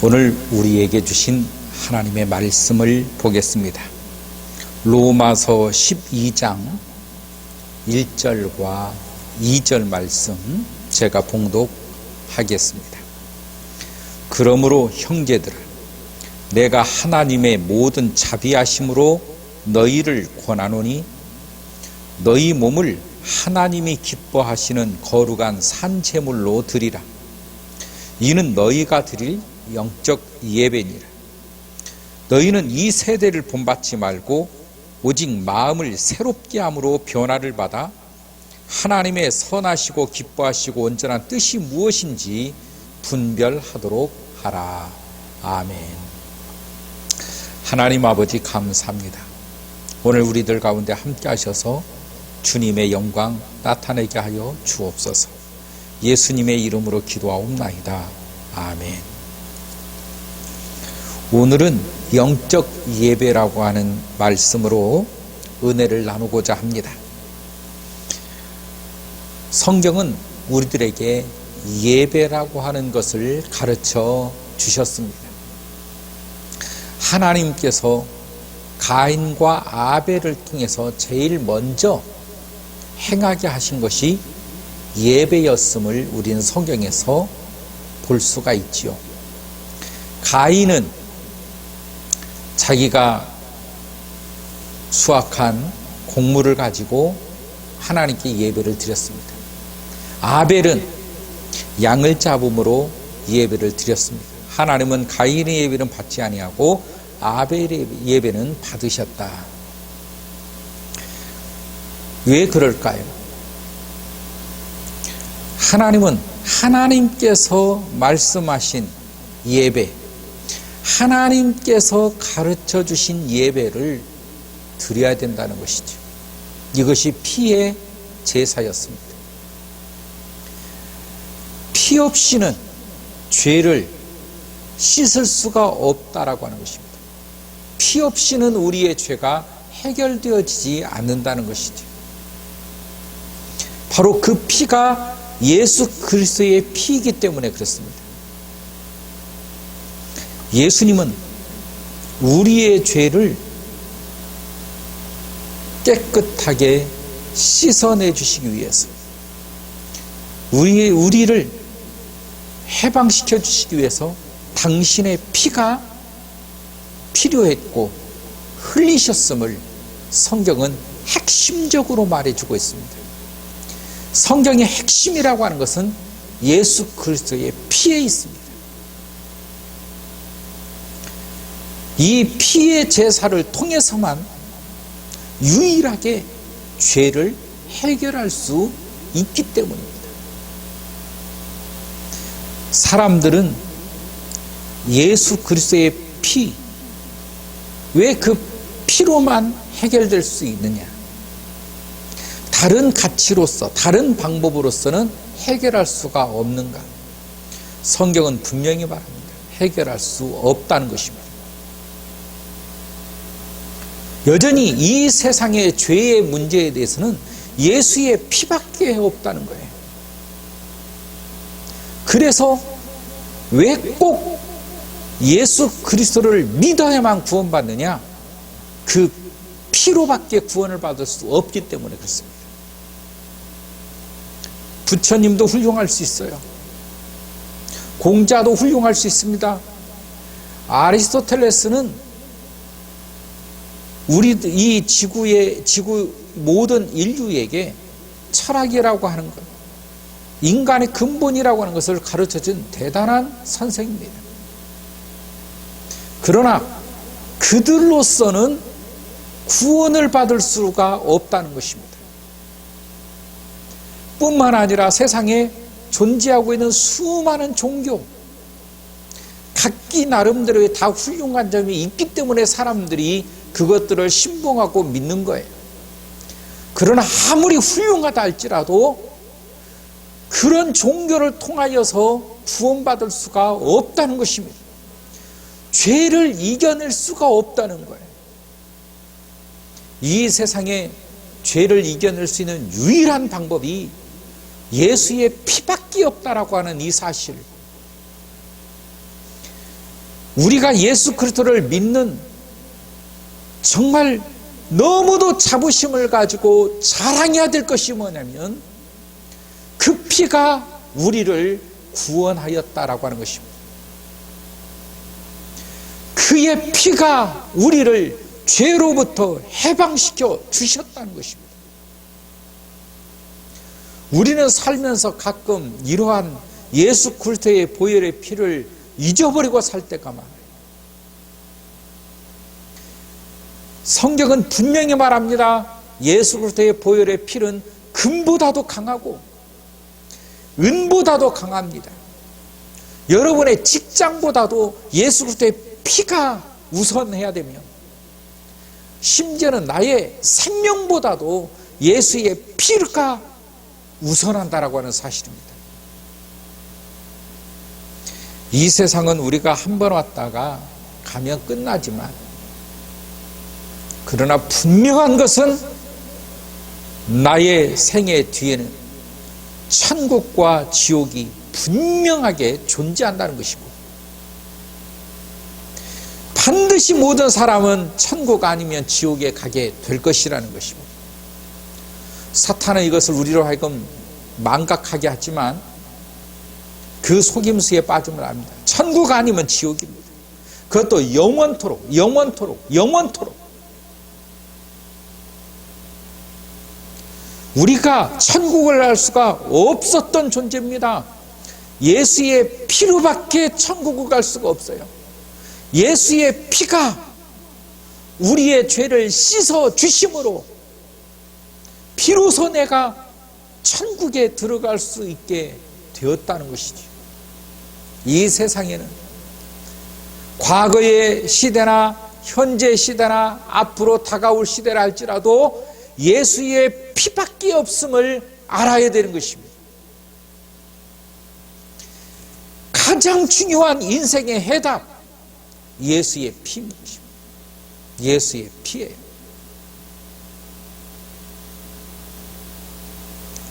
오늘 우리에게 주신 하나님의 말씀을 보겠습니다. 로마서 12장 1절과 2절 말씀 제가 봉독하겠습니다. 그러므로 형제들아, 내가 하나님의 모든 자비하심으로 너희를 권하노니 너희 몸을 하나님이 기뻐하시는 거룩한 산제물로 드리라. 이는 너희가 드릴 영적 예배니라. 너희는 이 세대를 본받지 말고 오직 마음을 새롭게 함으로 변화를 받아 하나님의 선하시고 기뻐하시고 온전한 뜻이 무엇인지 분별하도록 하라. 아멘. 하나님 아버지 감사합니다. 오늘 우리들 가운데 함께 하셔서 주님의 영광 나타내게 하여 주옵소서. 예수님의 이름으로 기도하옵나이다. 아멘. 오늘은 영적 예배라고 하는 말씀으로 은혜를 나누고자 합니다. 성경은 우리들에게 예배라고 하는 것을 가르쳐 주셨습니다. 하나님께서 가인과 아벨을 통해서 제일 먼저 행하게 하신 것이 예배였음을 우리는 성경에서 볼 수가 있지요. 가인은 자기가 수확한 곡물을 가지고 하나님께 예배를 드렸습니다. 아벨은 양을 잡음으로 예배를 드렸습니다. 하나님은 가인의 예배는 받지 아니하고 아벨의 예배는 받으셨다. 왜 그럴까요? 하나님은 하나님께서 말씀하신 예배, 하나님께서 가르쳐 주신 예배를 드려야 된다는 것이죠. 이것이 피의 제사였습니다. 피 없이는 죄를 씻을 수가 없다라고 하는 것입니다. 피 없이는 우리의 죄가 해결되어지지 않는다는 것이죠. 바로 그 피가 예수 그리스도의 피이기 때문에 그렇습니다. 예수님은 우리의 죄를 깨끗하게 씻어내 주시기 위해서, 우리를 해방시켜 주시기 위해서 당신의 피가 필요했고 흘리셨음을 성경은 핵심적으로 말해주고 있습니다. 성경의 핵심이라고 하는 것은 예수 그리스도의 피에 있습니다. 이 피의 제사를 통해서만 유일하게 죄를 해결할 수 있기 때문입니다. 사람들은 예수 그리스도의 피, 왜 그 피로만 해결될 수 있느냐? 다른 가치로서, 다른 방법으로서는 해결할 수가 없는가? 성경은 분명히 말합니다. 해결할 수 없다는 것입니다. 여전히 이 세상의 죄의 문제에 대해서는 예수의 피밖에 없다는 거예요. 그래서 왜 꼭 예수 그리스도를 믿어야만 구원받느냐? 그 피로밖에 구원을 받을 수 없기 때문에 그렇습니다. 부처님도 훌륭할 수 있어요. 공자도 훌륭할 수 있습니다. 아리스토텔레스는 우리 이 지구 모든 인류에게 철학이라고 하는 것, 인간의 근본이라고 하는 것을 가르쳐준 대단한 선생입니다. 그러나 그들로서는 구원을 받을 수가 없다는 것입니다. 뿐만 아니라 세상에 존재하고 있는 수많은 종교, 각기 나름대로의 다 훌륭한 점이 있기 때문에 사람들이 그것들을 신봉하고 믿는 거예요. 그러나 아무리 훌륭하다 할지라도 그런 종교를 통하여서 구원받을 수가 없다는 것입니다. 죄를 이겨낼 수가 없다는 거예요. 이 세상에 죄를 이겨낼 수 있는 유일한 방법이 예수의 피밖에 없다라고 하는 이 사실, 우리가 예수 그리스도를 믿는 정말 너무도 자부심을 가지고 자랑해야 될 것이 뭐냐면 그 피가 우리를 구원하였다라고 하는 것입니다. 그의 피가 우리를 죄로부터 해방시켜 주셨다는 것입니다. 우리는 살면서 가끔 이러한 예수 그리스도의 보혈의 피를 잊어버리고 살 때가 많아요. 성경은 분명히 말합니다. 예수 그리스도의 보혈의 피는 금보다도 강하고 은보다도 강합니다. 여러분의 직장보다도 예수 그리스도의 피가 우선해야 되며 심지어는 나의 생명보다도 예수의 피가 우선한다라고 하는 사실입니다. 이 세상은 우리가 한 번 왔다가 가면 끝나지만 그러나 분명한 것은 나의 생애 뒤에는 천국과 지옥이 분명하게 존재한다는 것이고 반드시 모든 사람은 천국 아니면 지옥에 가게 될 것이라는 것이고 사탄은 이것을 우리로 하여금 망각하게 하지만 그 속임수에 빠지면 압니다. 천국 아니면 지옥입니다. 그것도 영원토록 영원토록 영원토록. 우리가 천국을 갈 수가 없었던 존재입니다. 예수의 피로밖에 천국을 갈 수가 없어요. 예수의 피가 우리의 죄를 씻어 주심으로 비로소 내가 천국에 들어갈 수 있게 되었다는 것이죠. 이 세상에는 과거의 시대나 현재 시대나 앞으로 다가올 시대라 할지라도 예수의 피밖에 없음을 알아야 되는 것입니다. 가장 중요한 인생의 해답, 예수의 피입니다. 예수의 피예요.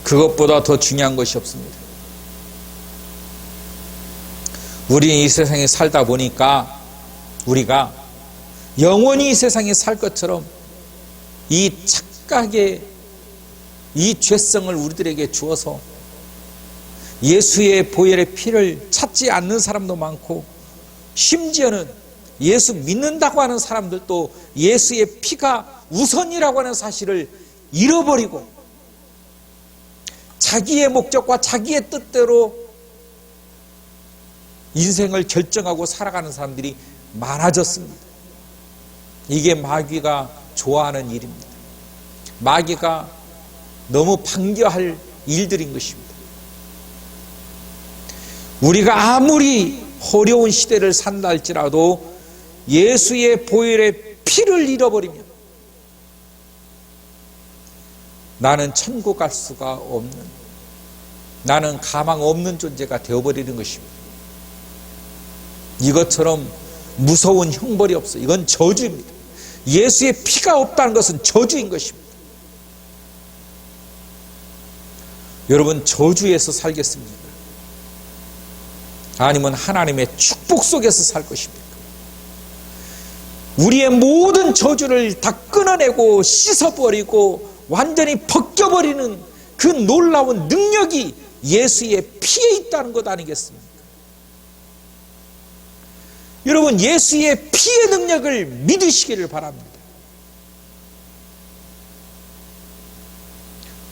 그것보다 더 중요한 것이 없습니다. 우리는 이 세상에 살다 보니까 우리가 영원히 이 세상에 살 것처럼 이 착각의 이 죄성을 우리들에게 주어서 예수의 보혈의 피를 찾지 않는 사람도 많고 심지어는 예수 믿는다고 하는 사람들도 예수의 피가 우선이라고 하는 사실을 잃어버리고 자기의 목적과 자기의 뜻대로 인생을 결정하고 살아가는 사람들이 많아졌습니다. 이게 마귀가 좋아하는 일입니다. 마귀가 너무 반겨할 일들인 것입니다. 우리가 아무리 어려운 시대를 산다 할지라도 예수의 보혈의 피를 잃어버리면 나는 천국 갈 수가 없는, 나는 가망 없는 존재가 되어버리는 것입니다. 이것처럼 무서운 형벌이 없어요. 이건 저주입니다. 예수의 피가 없다는 것은 저주인 것입니다. 여러분, 저주에서 살겠습니까? 아니면 하나님의 축복 속에서 살 것입니까? 우리의 모든 저주를 다 끊어내고 씻어버리고 완전히 벗겨버리는 그 놀라운 능력이 예수의 피에 있다는 것 아니겠습니까? 여러분, 예수의 피의 능력을 믿으시기를 바랍니다.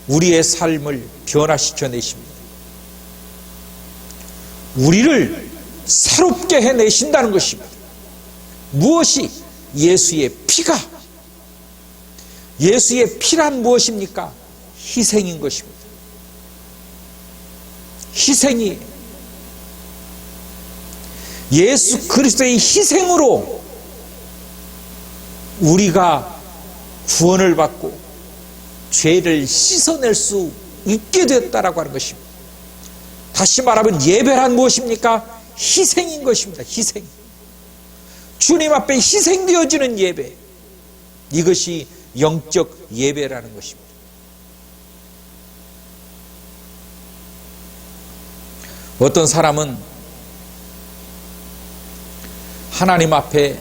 우리의 삶을 변화시켜 내십니다. 우리를 새롭게 해내신다는 것입니다. 무엇이? 예수의 피가. 예수의 피란 무엇입니까? 희생인 것입니다. 희생이에요. 예수 그리스도의 희생으로 우리가 구원을 받고 죄를 씻어낼 수 있게 됐다라고 하는 것입니다. 다시 말하면 예배란 무엇입니까? 희생인 것입니다. 희생. 주님 앞에 희생되어지는 예배. 이것이 영적 예배라는 것입니다. 어떤 사람은 하나님 앞에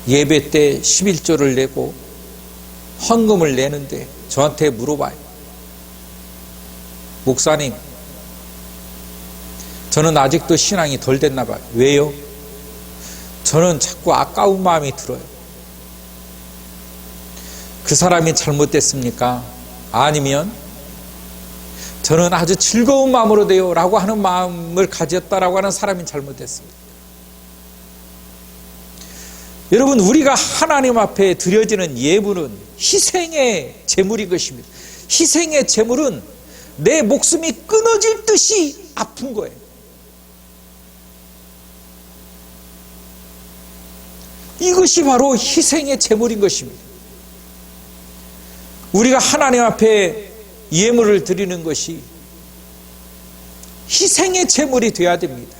예배 때 11조를 내고 헌금을 내는데 저한테 물어봐요. 목사님, 저는 아직도 신앙이 덜 됐나 봐요. 왜요? 저는 자꾸 아까운 마음이 들어요. 그 사람이 잘못됐습니까? 아니면 저는 아주 즐거운 마음으로 돼요 라고 하는 마음을 가졌다라고 하는 사람이 잘못됐습니다. 여러분, 우리가 하나님 앞에 드려지는 예물은 희생의 제물인 것입니다. 희생의 제물은 내 목숨이 끊어질 듯이 아픈 거예요. 이것이 바로 희생의 제물인 것입니다. 우리가 하나님 앞에 예물을 드리는 것이 희생의 제물이 되어야 됩니다.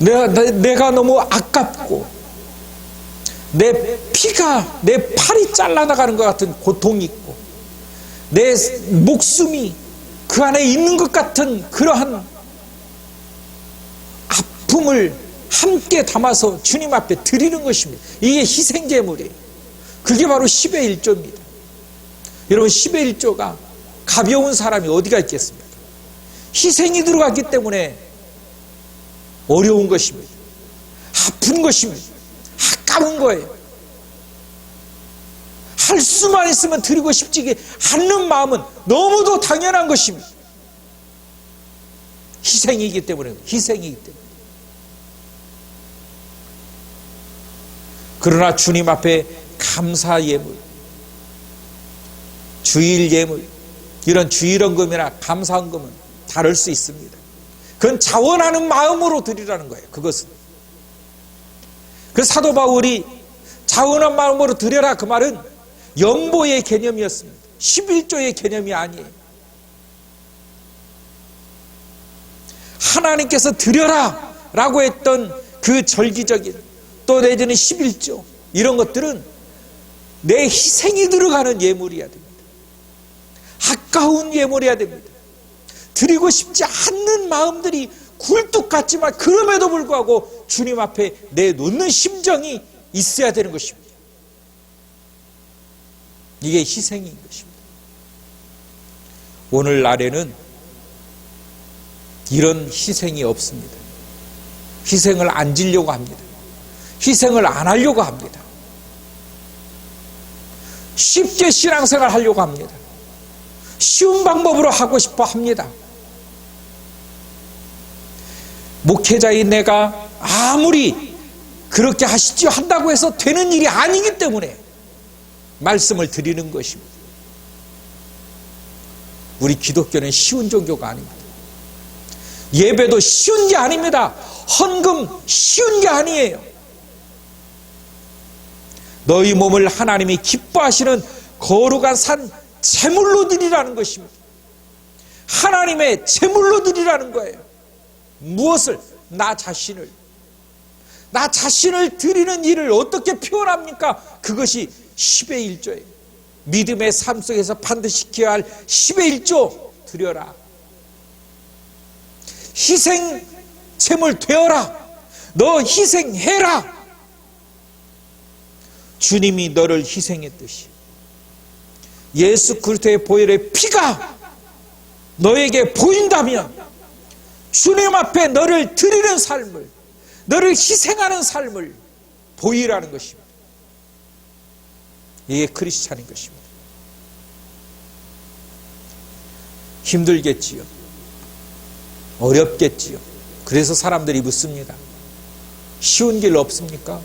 내가 너무 아깝고 내 피가, 내 팔이 잘라나가는 것 같은 고통이 있고 내 목숨이 그 안에 있는 것 같은 그러한 아픔을 함께 담아서 주님 앞에 드리는 것입니다. 이게 희생제물이에요. 그게 바로 10의 1조입니다. 여러분, 10의 1조가 가벼운 사람이 어디가 있겠습니까? 희생이 들어갔기 때문에 어려운 것입니다. 아픈 것입니다. 아까운 거예요. 할 수만 있으면 드리고 싶지 않는 마음은 너무도 당연한 것입니다. 희생이기 때문에. 그러나 주님 앞에 감사 예물, 주일 예물, 이런 주일헌금이나 감사헌금은 다를 수 있습니다. 그건 자원하는 마음으로 드리라는 거예요. 그것은. 그 사도 바울이 자원한 마음으로 드려라, 그 말은 연보의 개념이었습니다. 11조의 개념이 아니에요. 하나님께서 드려라 라고 했던 그 절기적인, 또 내지는 11조, 이런 것들은 내 희생이 들어가는 예물이어야 됩니다. 아까운 예물이어야 됩니다. 드리고 싶지 않는 마음들이 굴뚝 같지만 그럼에도 불구하고 주님 앞에 내놓는 심정이 있어야 되는 것입니다. 이게 희생인 것입니다. 오늘날에는 이런 희생이 없습니다. 희생을 안 지려고 합니다. 희생을 안 하려고 합니다. 쉽게 신앙생활 하려고 합니다. 쉬운 방법으로 하고 싶어 합니다. 목회자인 내가 아무리 그렇게 하시지요 한다고 해서 되는 일이 아니기 때문에 말씀을 드리는 것입니다. 우리 기독교는 쉬운 종교가 아닙니다. 예배도 쉬운 게 아닙니다. 헌금 쉬운 게 아니에요. 너희 몸을 하나님이 기뻐하시는 거룩한 산 제물로 드리라는 것입니다. 하나님의 제물로 드리라는 거예요. 무엇을? 나 자신을 드리는 일을 어떻게 표현합니까? 그것이 10의 1조예요. 믿음의 삶 속에서 반드시 지켜야 할 10의 1조 드려라. 희생 제물 되어라. 너 희생해라. 주님이 너를 희생했듯이 예수 그리스도의 보혈의 피가 너에게 보인다면 주님 앞에 너를 드리는 삶을, 너를 희생하는 삶을 보이라는 것입니다. 이게 크리스찬인 것입니다. 힘들겠지요. 어렵겠지요. 그래서 사람들이 묻습니다. 쉬운 길 없습니까?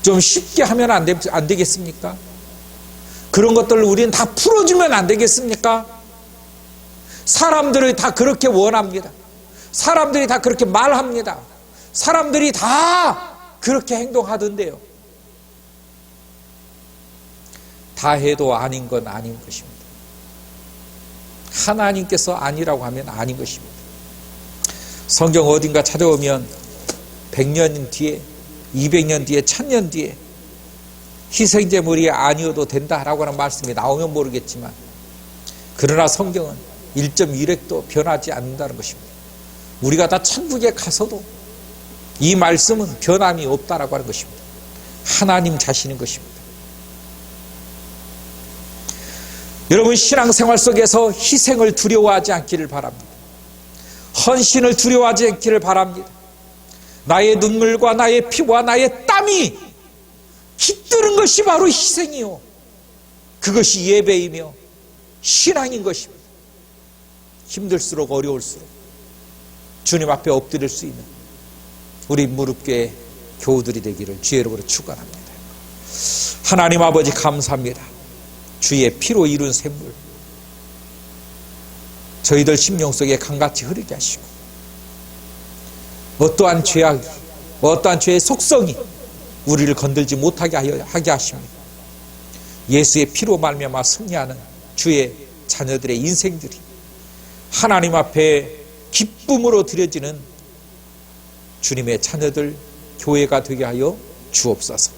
좀 쉽게 하면 안 되겠습니까? 그런 것들을 우리는 다 풀어주면 안 되겠습니까? 사람들이 다 그렇게 원합니다. 사람들이 다 그렇게 말합니다. 사람들이 다 그렇게 행동하던데요. 다 해도 아닌 건 아닌 것입니다. 하나님께서 아니라고 하면 아닌 것입니다. 성경 어딘가 찾아오면 100년 뒤에, 200년 뒤에, 1000년 뒤에 희생제물이 아니어도 된다라고 하는 말씀이 나오면 모르겠지만, 그러나 성경은 1.1획도 변하지 않는다는 것입니다. 우리가 다 천국에 가서도 이 말씀은 변함이 없다라고 하는 것입니다. 하나님 자신인 것입니다. 여러분, 신앙생활 속에서 희생을 두려워하지 않기를 바랍니다. 헌신을 두려워하지 않기를 바랍니다. 나의 눈물과 나의 피와 나의 땀이 깃드는 것이 바로 희생이요, 그것이 예배이며 신앙인 것입니다. 힘들수록 어려울수록 주님 앞에 엎드릴 수 있는 우리 무릎교회 교우들이 되기를 주의 이름으로 축원합니다. 하나님 아버지, 감사합니다. 주의 피로 이룬 샘물 저희들 심령 속에 강같이 흐르게 하시고, 어떠한 죄악이, 어떠한 죄의 속성이 우리를 건들지 못하게 하게 하십니다. 예수의 피로 말미암아 승리하는 주의 자녀들의 인생들이 하나님 앞에 기쁨으로 드려지는 주님의 자녀들 교회가 되게 하여 주옵소서.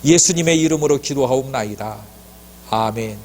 예수님의 이름으로 기도하옵나이다. 아멘.